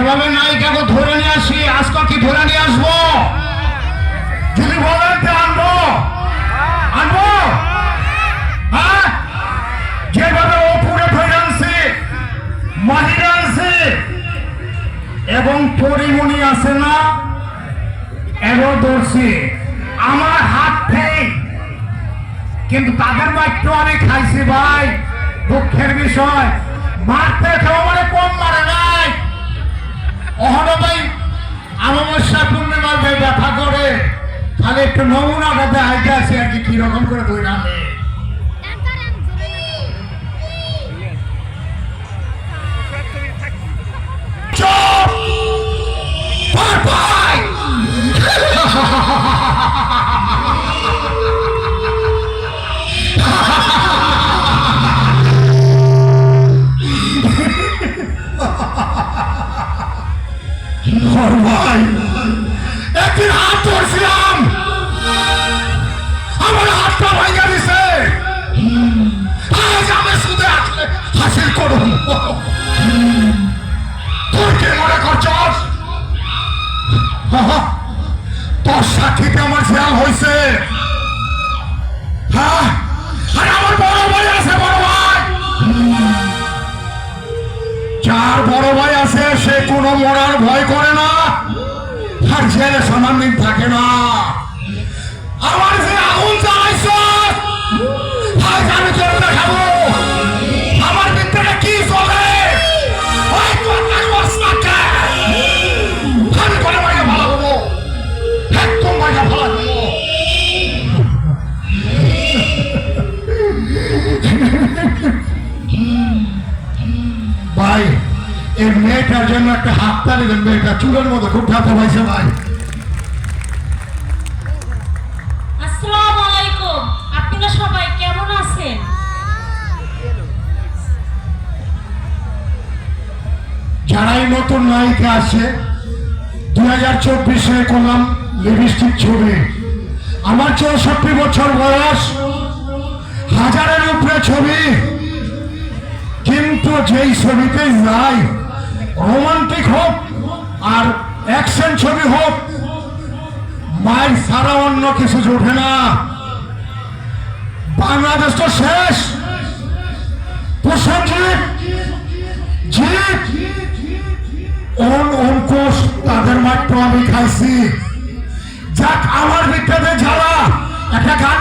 যেভাবে নায়িকাকে ধরে নিয়ে আসি আজকে কি ধরে নিয়ে আসবো? যদি বলেন আনবো আনবো, হ্যাঁ যেভাবে ওপুরে ধরে আনছি, মাহিরা আনছি এবং পরিমণি আছে না, এরও ধরছি আমার হাত থেকে, কিন্তু তাদের মাত্র আমি খাইছি ভাই। দুঃখের বিষয়, মারতে কেউ মানে কম মারে নাই। অহনো ভাই আমাবস্যা পূর্ণিমার ভাই ব্যথা করে, তাহলে একটু নমুনাটা দেখাইতে আছে আর কি, কিরকম করে ধরে আনে। ভাই একদিন হাত ধরছিলাম, আমার হাতটা ভাঙা দিছে। আজ আমি শুধু হাসিল করুন। তুই কে মনে করছস? তোর সাক্ষীতে আমার খেয়াল হয়েছে। হ্যাঁ, আর আমার বড় ভাই আছে, বড় ভাই। যার বড় ভাই আছে সে কোনো মরার ভয় করে না, আর জেলে সমান দিন থাকে না। আমার যে আগুন জ্বালাইছ আজ আমি তোর দেখাবো আমার ভিতরে কি চলে। আমি করে ভাইকে ভালো হবো, একদম ভাইকে ভালো হবো। ভাই এই মেয়েটার জন্য একটা হাত তালি দেন। মেয়েটা চুলের মতো খুব ঠান্ডা পাইছে ভাই। আসসালামু আলাইকুম, আপনারা সবাই কেমন আছেন? যারাই নতুন নায়িকা আছে 2024-এ করলাম লিপস্টিক ছবি। আমার 64 বছর বয়স, 1000-এর উপরে ছবি, কিন্তু যেই ছবিতেই যাই, রোমান্টিক হোক আর অ্যাকশন ছবি হোক, মায়ের ছাড়া অন্য কিছু জোটে না। বাংলাদেশ তো শেষ। প্রসেনজিৎ, জিৎ, অঙ্কুশ, তাদের মাত্র আমি খাইছি। যাক আমার ভিতরে যারা একটা গান